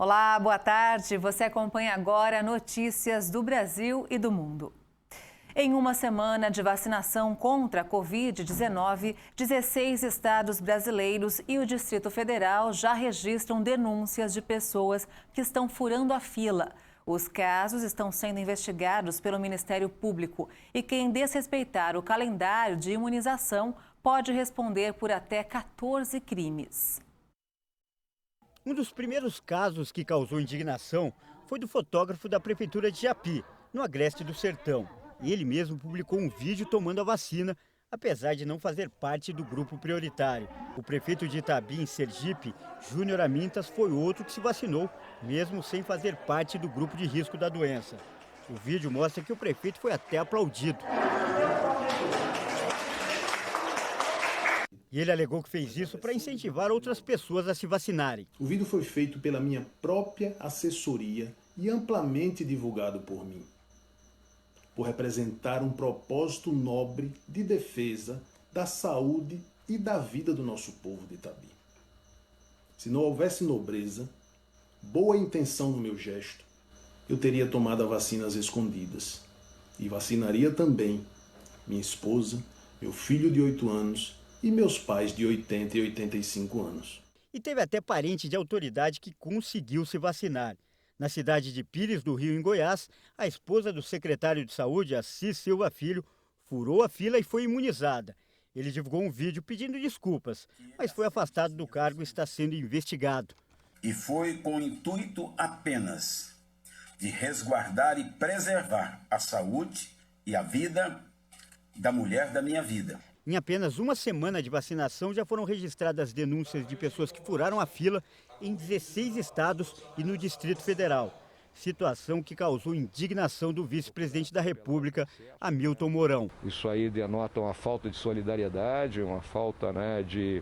Olá, boa tarde. Você acompanha agora notícias do Brasil e do mundo. Em uma semana de vacinação contra a Covid-19, 16 estados brasileiros e o Distrito Federal já registram denúncias de pessoas que estão furando a fila. Os casos estão sendo investigados pelo Ministério Público e quem desrespeitar o calendário de imunização pode responder por até 14 crimes. Um dos primeiros casos que causou indignação foi do fotógrafo da Prefeitura de Japi, no Agreste do Sertão. Ele mesmo publicou um vídeo tomando a vacina, apesar de não fazer parte do grupo prioritário. O prefeito de Itabi, em Sergipe, Júnior Amintas, foi outro que se vacinou, mesmo sem fazer parte do grupo de risco da doença. O vídeo mostra que o prefeito foi até aplaudido. E ele alegou que fez isso para incentivar outras pessoas a se vacinarem. O vídeo foi feito pela minha própria assessoria e amplamente divulgado por mim, por representar um propósito nobre de defesa da saúde e da vida do nosso povo de Itabi. Se não houvesse nobreza, boa intenção no meu gesto, eu teria tomado a vacina às escondidas e vacinaria também minha esposa, meu filho de 8 anos e meus pais de 80 e 85 anos. E teve até parente de autoridade que conseguiu se vacinar. Na cidade de Pires do Rio, em Goiás, a esposa do secretário de Saúde, Assis Silva Filho, furou a fila e foi imunizada. Ele divulgou um vídeo pedindo desculpas, mas foi afastado do cargo e está sendo investigado. E foi com o intuito apenas de resguardar e preservar a saúde e a vida da mulher da minha vida. Em apenas uma semana de vacinação, já foram registradas denúncias de pessoas que furaram a fila em 16 estados e no Distrito Federal. Situação que causou indignação do vice-presidente da República, Hamilton Mourão. Isso aí denota uma falta de solidariedade, uma falta, de,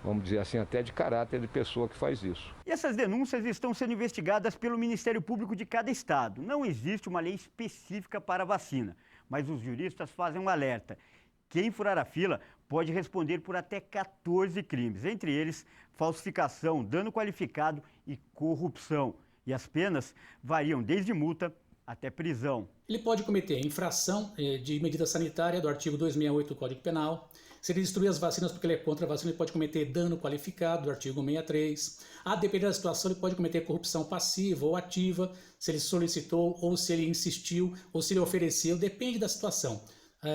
vamos dizer assim, até de caráter de pessoa que faz isso. E essas denúncias estão sendo investigadas pelo Ministério Público de cada estado. Não existe uma lei específica para a vacina, mas os juristas fazem um alerta. Quem furar a fila pode responder por até 14 crimes, entre eles falsificação, dano qualificado e corrupção. E as penas variam desde multa até prisão. Ele pode cometer infração de medida sanitária do artigo 268 do Código Penal. Se ele destruir as vacinas porque ele é contra a vacina, ele pode cometer dano qualificado do artigo 63. A depender da situação, ele pode cometer corrupção passiva ou ativa, se ele solicitou ou se ele insistiu ou se ele ofereceu, depende da situação.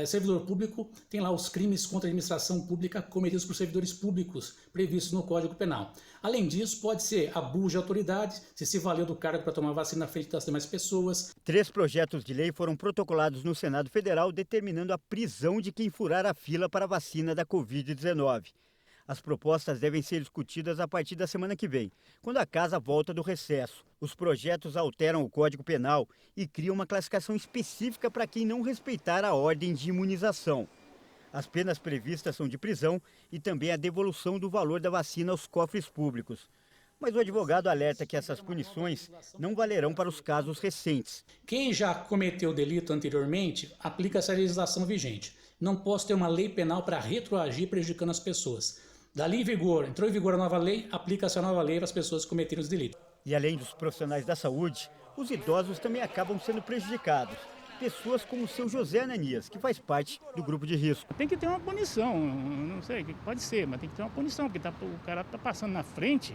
Servidor público tem lá os crimes contra a administração pública cometidos por servidores públicos previstos no Código Penal. Além disso, pode ser abuso de autoridade, se valeu do cargo para tomar vacina na frente das demais pessoas. 3 projetos de lei foram protocolados no Senado Federal determinando a prisão de quem furar a fila para a vacina da Covid-19. As propostas devem ser discutidas a partir da semana que vem, quando a casa volta do recesso. Os projetos alteram o Código Penal e criam uma classificação específica para quem não respeitar a ordem de imunização. As penas previstas são de prisão e também a devolução do valor da vacina aos cofres públicos. Mas o advogado alerta que essas punições não valerão para os casos recentes. Quem já cometeu o delito anteriormente, aplica essa legislação vigente. Não posso ter uma lei penal para retroagir prejudicando as pessoas. Dali em vigor, entrou em vigor a nova lei, aplica-se a nova lei para as pessoas que cometeram os delitos. E além dos profissionais da saúde, os idosos também acabam sendo prejudicados. Pessoas como o seu José Ananias, que faz parte do grupo de risco. Tem que ter uma punição, não sei o que pode ser, mas tem que ter uma punição, porque o cara está passando na frente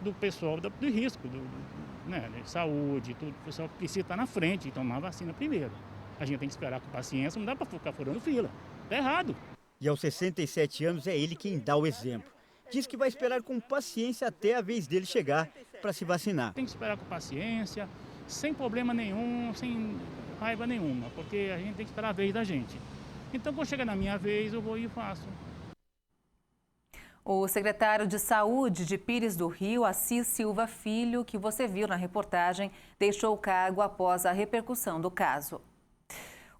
do pessoal do risco, de saúde, tudo. O pessoal precisa estar na frente e tomar a vacina primeiro. A gente tem que esperar com paciência, não dá para ficar furando fila. Está errado. E aos 67 anos é ele quem dá o exemplo. Diz que vai esperar com paciência até a vez dele chegar para se vacinar. Tem que esperar com paciência, sem problema nenhum, sem raiva nenhuma, porque a gente tem que esperar a vez da gente. Então, quando chegar na minha vez, eu vou e faço. O secretário de Saúde de Pires do Rio, Assis Silva Filho, que você viu na reportagem, deixou o cargo após a repercussão do caso.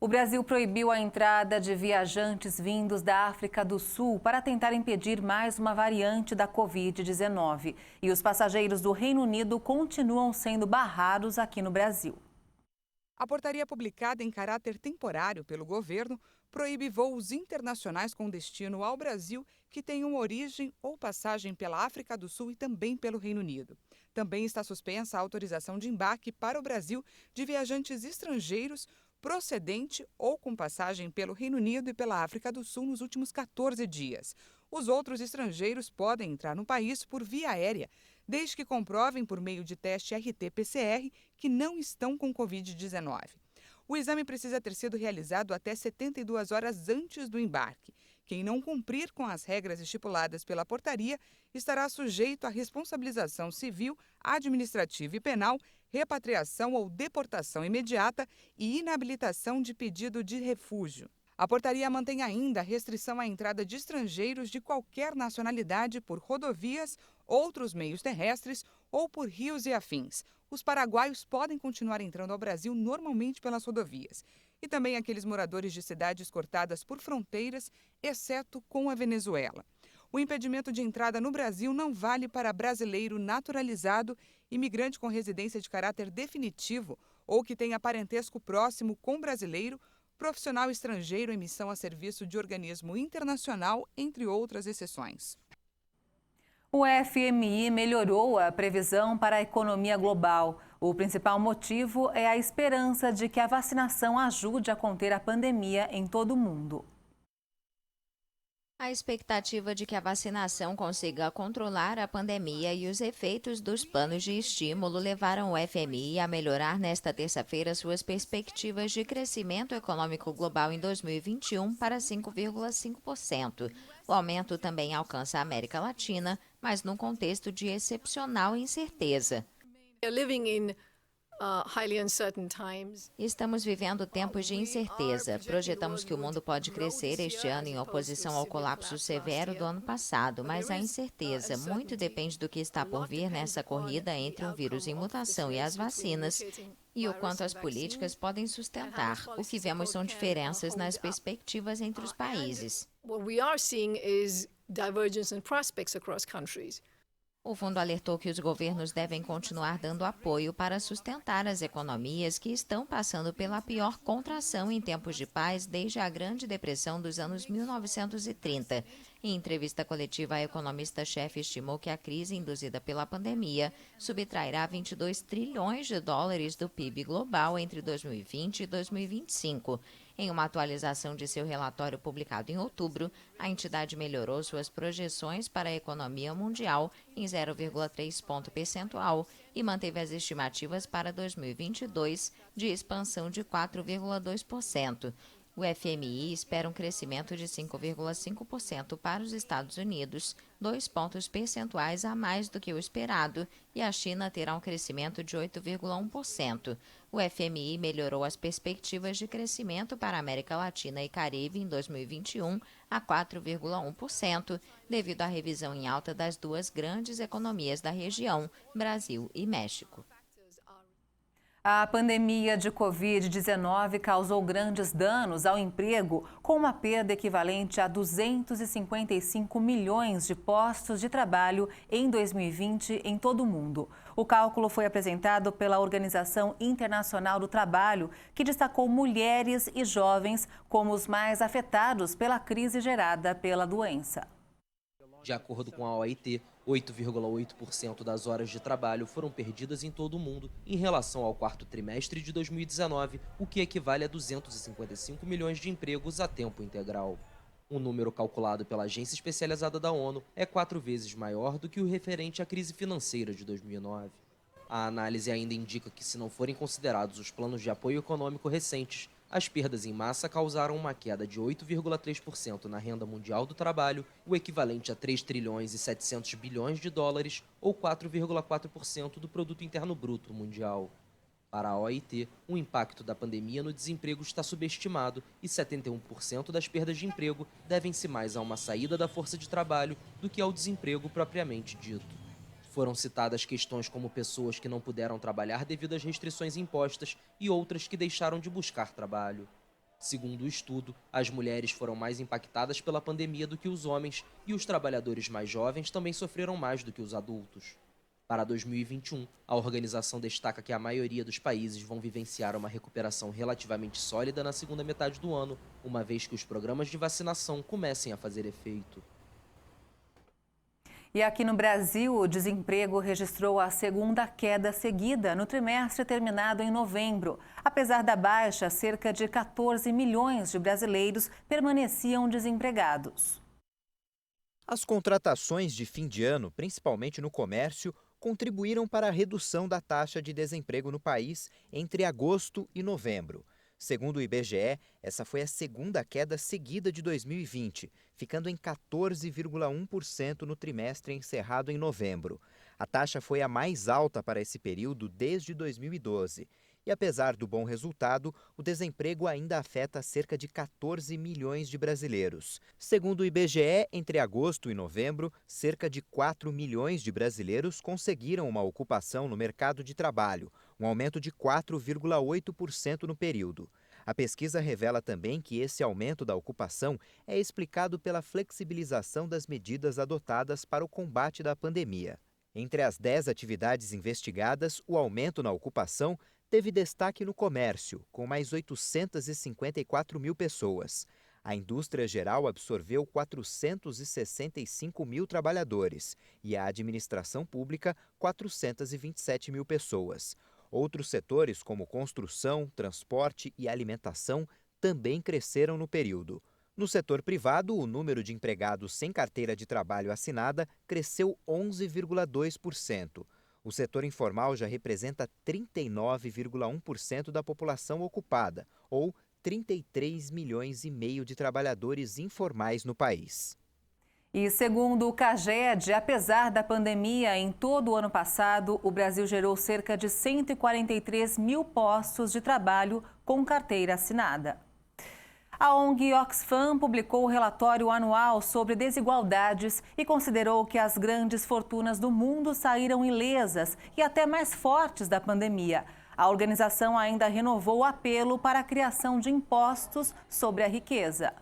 O Brasil proibiu a entrada de viajantes vindos da África do Sul para tentar impedir mais uma variante da Covid-19. E os passageiros do Reino Unido continuam sendo barrados aqui no Brasil. A portaria publicada em caráter temporário pelo governo proíbe voos internacionais com destino ao Brasil que tenham origem ou passagem pela África do Sul e também pelo Reino Unido. Também está suspensa a autorização de embarque para o Brasil de viajantes estrangeiros procedente ou com passagem pelo Reino Unido e pela África do Sul nos últimos 14 dias. Os outros estrangeiros podem entrar no país por via aérea, desde que comprovem por meio de teste RT-PCR que não estão com Covid-19. O exame precisa ter sido realizado até 72 horas antes do embarque. Quem não cumprir com as regras estipuladas pela portaria estará sujeito à responsabilização civil, administrativa e penal, repatriação ou deportação imediata e inabilitação de pedido de refúgio. A portaria mantém ainda a restrição à entrada de estrangeiros de qualquer nacionalidade por rodovias, outros meios terrestres ou por rios e afins. Os paraguaios podem continuar entrando ao Brasil normalmente pelas rodovias. E também aqueles moradores de cidades cortadas por fronteiras, exceto com a Venezuela. O impedimento de entrada no Brasil não vale para brasileiro naturalizado, imigrante com residência de caráter definitivo ou que tenha parentesco próximo com brasileiro, profissional estrangeiro em missão a serviço de organismo internacional, entre outras exceções. O FMI melhorou a previsão para a economia global. O principal motivo é a esperança de que a vacinação ajude a conter a pandemia em todo o mundo. A expectativa de que a vacinação consiga controlar a pandemia e os efeitos dos planos de estímulo levaram o FMI a melhorar nesta terça-feira suas perspectivas de crescimento econômico global em 2021 para 5,5%. O aumento também alcança a América Latina, mas num contexto de excepcional incerteza. Estamos vivendo tempos de incerteza. Projetamos que o mundo pode crescer este ano em oposição ao colapso severo do ano passado, mas a incerteza muito depende do que está por vir nessa corrida entre um vírus em mutação e as vacinas e o quanto as políticas podem sustentar. O que vemos são diferenças nas perspectivas entre os países. O fundo alertou que os governos devem continuar dando apoio para sustentar as economias que estão passando pela pior contração em tempos de paz desde a Grande Depressão dos anos 1930. Em entrevista coletiva, a economista-chefe estimou que a crise induzida pela pandemia subtrairá 22 trilhões de dólares do PIB global entre 2020 e 2025. Em uma atualização de seu relatório publicado em outubro, a entidade melhorou suas projeções para a economia mundial em 0,3 ponto percentual e manteve as estimativas para 2022 de expansão de 4,2%. O FMI espera um crescimento de 5,5% para os Estados Unidos, 2 pontos percentuais a mais do que o esperado, e a China terá um crescimento de 8,1%. O FMI melhorou as perspectivas de crescimento para a América Latina e Caribe em 2021 a 4,1%, devido à revisão em alta das duas grandes economias da região, Brasil e México. A pandemia de Covid-19 causou grandes danos ao emprego, com uma perda equivalente a 255 milhões de postos de trabalho em 2020 em todo o mundo. O cálculo foi apresentado pela Organização Internacional do Trabalho, que destacou mulheres e jovens como os mais afetados pela crise gerada pela doença. De acordo com a OIT, 8,8% das horas de trabalho foram perdidas em todo o mundo em relação ao quarto trimestre de 2019, o que equivale a 255 milhões de empregos a tempo integral. O número calculado pela Agência Especializada da ONU é 4 vezes maior do que o referente à crise financeira de 2009. A análise ainda indica que, se não forem considerados os planos de apoio econômico recentes, as perdas em massa causaram uma queda de 8,3% na renda mundial do trabalho, o equivalente a 3 trilhões e 700 bilhões de dólares, ou 4,4% do produto interno bruto mundial. Para a OIT, o impacto da pandemia no desemprego está subestimado e 71% das perdas de emprego devem-se mais a uma saída da força de trabalho do que ao desemprego propriamente dito. Foram citadas questões como pessoas que não puderam trabalhar devido às restrições impostas e outras que deixaram de buscar trabalho. Segundo o estudo, as mulheres foram mais impactadas pela pandemia do que os homens e os trabalhadores mais jovens também sofreram mais do que os adultos. Para 2021, a organização destaca que a maioria dos países vão vivenciar uma recuperação relativamente sólida na segunda metade do ano, uma vez que os programas de vacinação comecem a fazer efeito. E aqui no Brasil, o desemprego registrou a segunda queda seguida no trimestre terminado em novembro. Apesar da baixa, cerca de 14 milhões de brasileiros permaneciam desempregados. As contratações de fim de ano, principalmente no comércio, contribuíram para a redução da taxa de desemprego no país entre agosto e novembro. Segundo o IBGE, essa foi a segunda queda seguida de 2020, ficando em 14,1% no trimestre encerrado em novembro. A taxa foi a mais alta para esse período desde 2012. E apesar do bom resultado, o desemprego ainda afeta cerca de 14 milhões de brasileiros. Segundo o IBGE, entre agosto e novembro, cerca de 4 milhões de brasileiros conseguiram uma ocupação no mercado de trabalho, um aumento de 4,8% no período. A pesquisa revela também que esse aumento da ocupação é explicado pela flexibilização das medidas adotadas para o combate da pandemia. Entre as 10 atividades investigadas, o aumento na ocupação teve destaque no comércio, com mais 854 mil pessoas. A indústria geral absorveu 465 mil trabalhadores e a administração pública, 427 mil pessoas. Outros setores, como construção, transporte e alimentação, também cresceram no período. No setor privado, o número de empregados sem carteira de trabalho assinada cresceu 11,2%. O setor informal já representa 39,1% da população ocupada, ou 33 milhões e meio de trabalhadores informais no país. E segundo o CAGED, apesar da pandemia, em todo o ano passado, o Brasil gerou cerca de 143 mil postos de trabalho com carteira assinada. A ONG Oxfam publicou o relatório anual sobre desigualdades e considerou que as grandes fortunas do mundo saíram ilesas e até mais fortes da pandemia. A organização ainda renovou o apelo para a criação de impostos sobre a riqueza.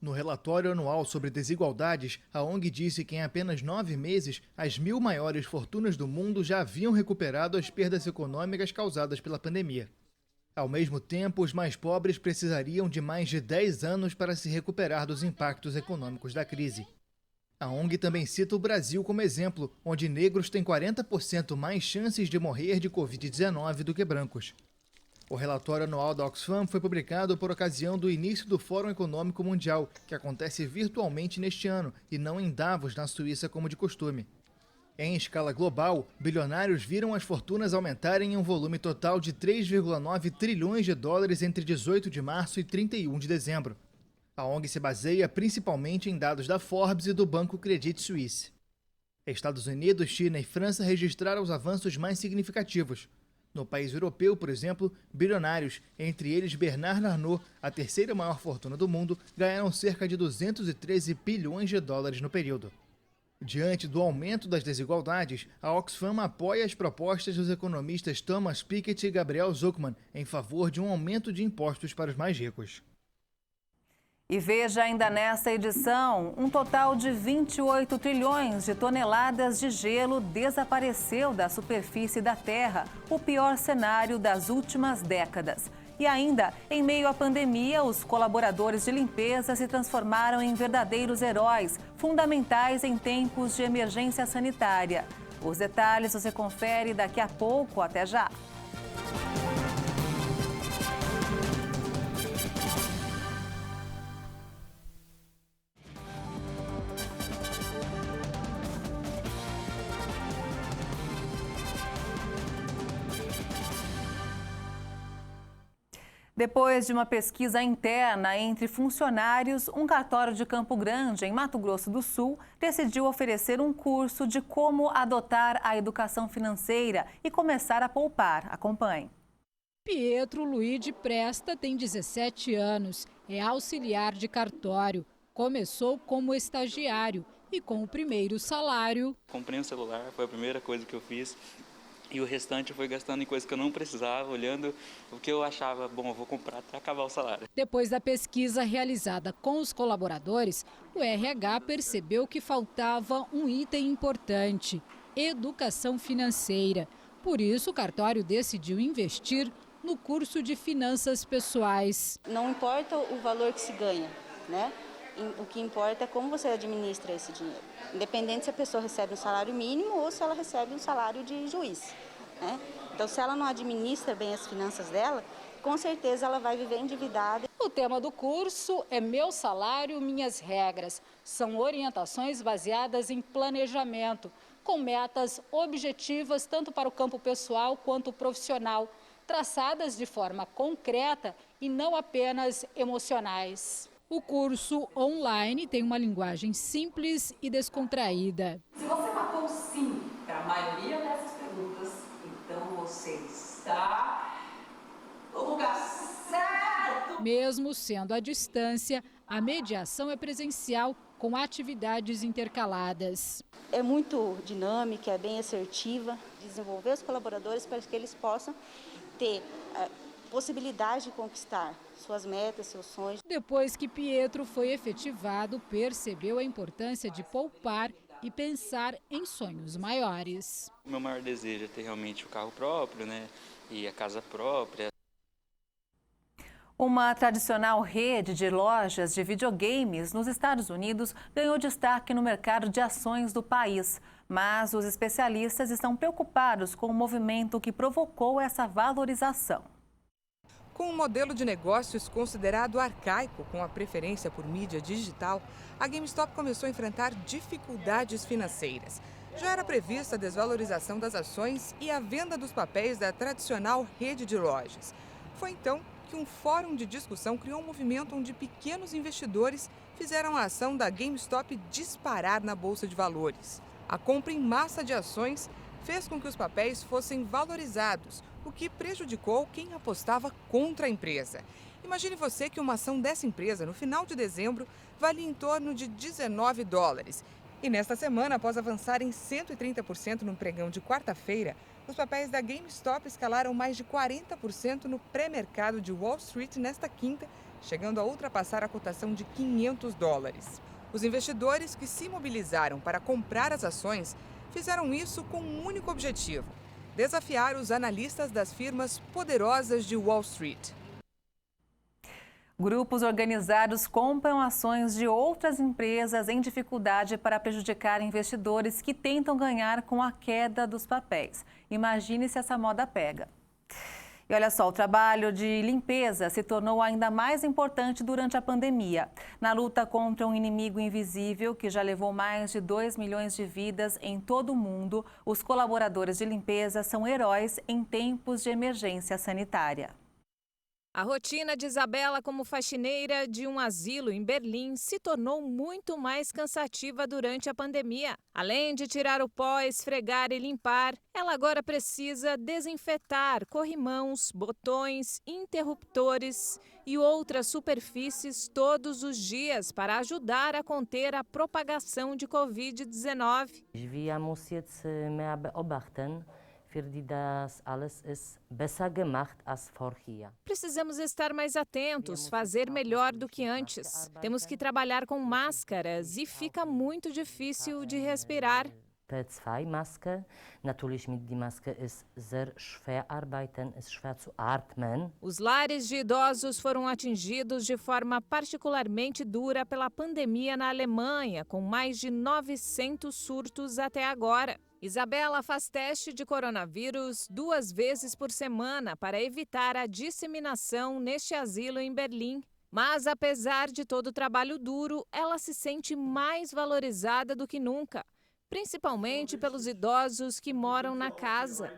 No relatório anual sobre desigualdades, a ONG disse que em apenas 9 meses, as 1.000 maiores fortunas do mundo já haviam recuperado as perdas econômicas causadas pela pandemia. Ao mesmo tempo, os mais pobres precisariam de mais de 10 anos para se recuperar dos impactos econômicos da crise. A ONG também cita o Brasil como exemplo, onde negros têm 40% mais chances de morrer de Covid-19 do que brancos. O relatório anual da Oxfam foi publicado por ocasião do início do Fórum Econômico Mundial, que acontece virtualmente neste ano e não em Davos, na Suíça, como de costume. Em escala global, bilionários viram as fortunas aumentarem em um volume total de 3,9 trilhões de dólares entre 18 de março e 31 de dezembro. A ONG se baseia principalmente em dados da Forbes e do banco Credit Suisse. Estados Unidos, China e França registraram os avanços mais significativos. No país europeu, por exemplo, bilionários, entre eles Bernard Arnault, a terceira maior fortuna do mundo, ganharam cerca de 213 bilhões de dólares no período. Diante do aumento das desigualdades, a Oxfam apoia as propostas dos economistas Thomas Piketty e Gabriel Zucman em favor de um aumento de impostos para os mais ricos. E veja ainda nesta edição, um total de 28 trilhões de toneladas de gelo desapareceu da superfície da Terra, o pior cenário das últimas décadas. E ainda, em meio à pandemia, os colaboradores de limpeza se transformaram em verdadeiros heróis, fundamentais em tempos de emergência sanitária. Os detalhes você confere daqui a pouco. Até já! Depois de uma pesquisa interna entre funcionários, um cartório de Campo Grande, em Mato Grosso do Sul, decidiu oferecer um curso de como adotar a educação financeira e começar a poupar. Acompanhe. Pietro Luigi Presta tem 17 anos, é auxiliar de cartório. Começou como estagiário e com o primeiro salário... Comprei um celular, foi a primeira coisa que eu fiz. E o restante foi gastando em coisas que eu não precisava, olhando o que eu achava, bom, eu vou comprar até acabar o salário. Depois da pesquisa realizada com os colaboradores, o RH percebeu que faltava um item importante: educação financeira. Por isso, o cartório decidiu investir no curso de finanças pessoais. Não importa o valor que se ganha, né? O que importa é como você administra esse dinheiro, independente se a pessoa recebe um salário mínimo ou se ela recebe um salário de juiz, né? Então, se ela não administra bem as finanças dela, com certeza ela vai viver endividada. O tema do curso é Meu Salário, Minhas Regras. São orientações baseadas em planejamento, com metas objetivas tanto para o campo pessoal quanto profissional, traçadas de forma concreta e não apenas emocionais. O curso online tem uma linguagem simples e descontraída. Se você matou sim para a maioria dessas perguntas, então você está no lugar certo. Mesmo sendo à distância, a mediação é presencial com atividades intercaladas. É muito dinâmica, é bem assertiva, desenvolver os colaboradores para que eles possam ter possibilidade de conquistar suas metas, seus sonhos. Depois que Pietro foi efetivado, percebeu a importância de poupar e pensar em sonhos maiores. O meu maior desejo é ter realmente o carro próprio, né, e a casa própria. Uma tradicional rede de lojas de videogames nos Estados Unidos ganhou destaque no mercado de ações do país. Mas os especialistas estão preocupados com o movimento que provocou essa valorização. Com um modelo de negócios considerado arcaico, com a preferência por mídia digital, a GameStop começou a enfrentar dificuldades financeiras. Já era prevista a desvalorização das ações e a venda dos papéis da tradicional rede de lojas. Foi então que um fórum de discussão criou um movimento onde pequenos investidores fizeram a ação da GameStop disparar na Bolsa de Valores. A compra em massa de ações fez com que os papéis fossem valorizados, o que prejudicou quem apostava contra a empresa. Imagine você que uma ação dessa empresa, no final de dezembro, valia em torno de $19. E nesta semana, após avançar em 130% no pregão de quarta-feira, os papéis da GameStop escalaram mais de 40% no pré-mercado de Wall Street nesta quinta, chegando a ultrapassar a cotação de $500. Os investidores que se mobilizaram para comprar as ações fizeram isso com um único objetivo: desafiar os analistas das firmas poderosas de Wall Street. Grupos organizados compram ações de outras empresas em dificuldade para prejudicar investidores que tentam ganhar com a queda dos papéis. Imagine se essa moda pega. E olha só, o trabalho de limpeza se tornou ainda mais importante durante a pandemia. Na luta contra um inimigo invisível que já levou mais de 2 milhões de vidas em todo o mundo, os colaboradores de limpeza são heróis em tempos de emergência sanitária. A rotina de Isabela como faxineira de um asilo em Berlim se tornou muito mais cansativa durante a pandemia. Além de tirar o pó, esfregar e limpar, ela agora precisa desinfetar corrimãos, botões, interruptores e outras superfícies todos os dias para ajudar a conter a propagação de Covid-19. Wir muss jetzt mehr beobachten. Das alles ist besser gemacht als vorher. Precisamos estar mais atentos, fazer melhor do que antes. Temos que trabalhar com máscaras e fica muito difícil de respirar. P2-Maske, natürlich mit die Maske ist sehr schwer arbeiten, ist schwer zu atmen. Os lares de idosos foram atingidos de forma particularmente dura pela pandemia na Alemanha, com mais de 900 surtos até agora. Isabela faz teste de coronavírus 2 vezes por semana para evitar a disseminação neste asilo em Berlim. Mas, apesar de todo o trabalho duro, ela se sente mais valorizada do que nunca, principalmente pelos idosos que moram na casa.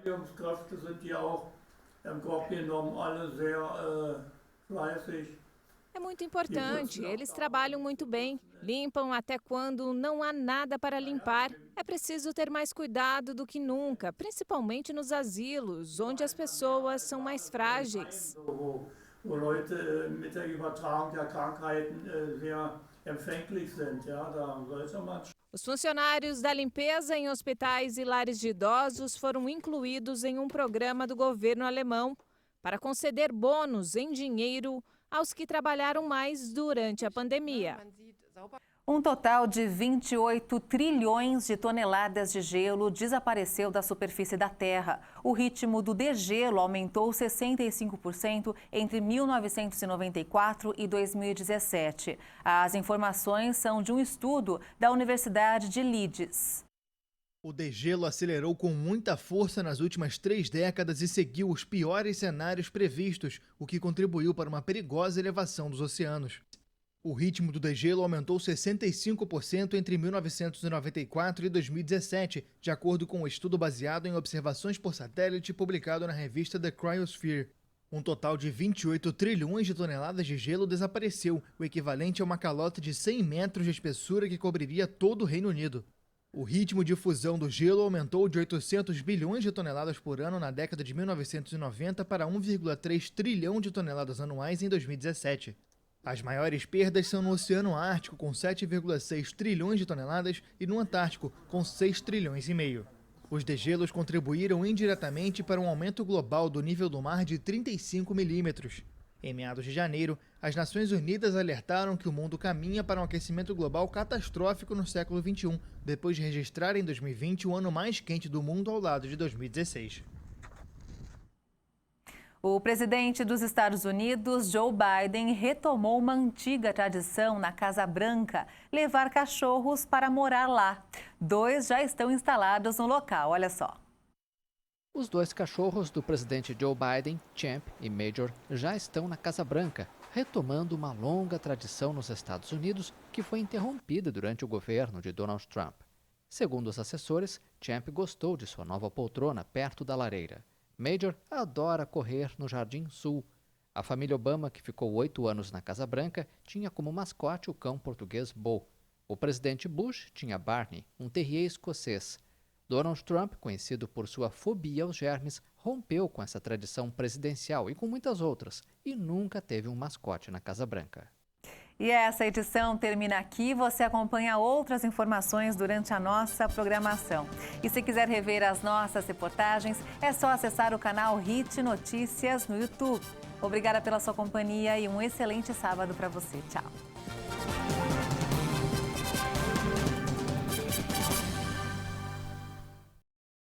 É muito importante, eles trabalham muito bem, limpam até quando não há nada para limpar. É preciso ter mais cuidado do que nunca, principalmente nos asilos, onde as pessoas são mais frágeis. Os funcionários da limpeza em hospitais e lares de idosos foram incluídos em um programa do governo alemão para conceder bônus em dinheiro aos que trabalharam mais durante a pandemia. Um total de 28 trilhões de toneladas de gelo desapareceu da superfície da Terra. O ritmo do degelo aumentou 65% entre 1994 e 2017. As informações são de um estudo da Universidade de Leeds. O degelo acelerou com muita força nas últimas 3 décadas e seguiu os piores cenários previstos, o que contribuiu para uma perigosa elevação dos oceanos. O ritmo do degelo aumentou 65% entre 1994 e 2017, de acordo com um estudo baseado em observações por satélite publicado na revista The Cryosphere. Um total de 28 trilhões de toneladas de gelo desapareceu, o equivalente a uma calota de 100 metros de espessura que cobriria todo o Reino Unido. O ritmo de fusão do gelo aumentou de 800 bilhões de toneladas por ano na década de 1990 para 1,3 trilhão de toneladas anuais em 2017. As maiores perdas são no Oceano Ártico, com 7,6 trilhões de toneladas, e no Antártico, com 6 trilhões e meio. Os degelos contribuíram indiretamente para um aumento global do nível do mar de 35 milímetros. Em meados de janeiro, as Nações Unidas alertaram que o mundo caminha para um aquecimento global catastrófico no século XXI, depois de registrar em 2020 o ano mais quente do mundo ao lado de 2016. O presidente dos Estados Unidos, Joe Biden, retomou uma antiga tradição na Casa Branca, levar cachorros para morar lá. 2 já estão instalados no local, olha só. Os 2 cachorros do presidente Joe Biden, Champ e Major, já estão na Casa Branca, retomando uma longa tradição nos Estados Unidos que foi interrompida durante o governo de Donald Trump. Segundo os assessores, Champ gostou de sua nova poltrona perto da lareira. Major adora correr no Jardim Sul. A família Obama, que ficou 8 anos na Casa Branca, tinha como mascote o cão português Bo. O presidente Bush tinha Barney, um terrier escocês. Donald Trump, conhecido por sua fobia aos germes, rompeu com essa tradição presidencial e com muitas outras, e nunca teve um mascote na Casa Branca. E essa edição termina aqui. Você acompanha outras informações durante a nossa programação. E se quiser rever as nossas reportagens, é só acessar o canal HIT Notícias no YouTube. Obrigada pela sua companhia e um excelente sábado para você. Tchau.